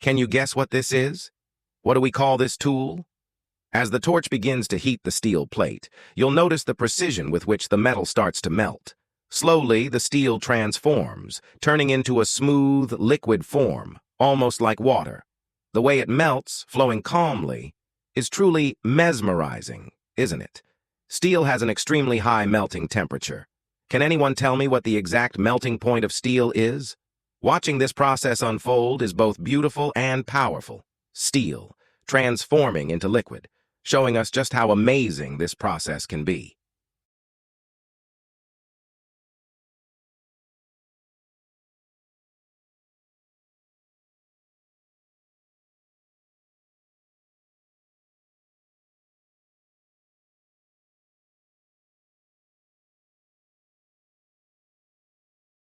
Can you guess what this is? What do we call this tool? As the torch begins to heat the steel plate, you'll notice the precision with which the metal starts to melt. Slowly, the steel transforms, turning into a smooth, liquid form, almost like water. The way it melts, flowing calmly, is truly mesmerizing, isn't it? Steel has an extremely high melting temperature. Can anyone tell me what the exact melting point of steel is? Watching this process unfold is both beautiful and powerful. Steel, transforming into liquid, showing us just how amazing this process can be.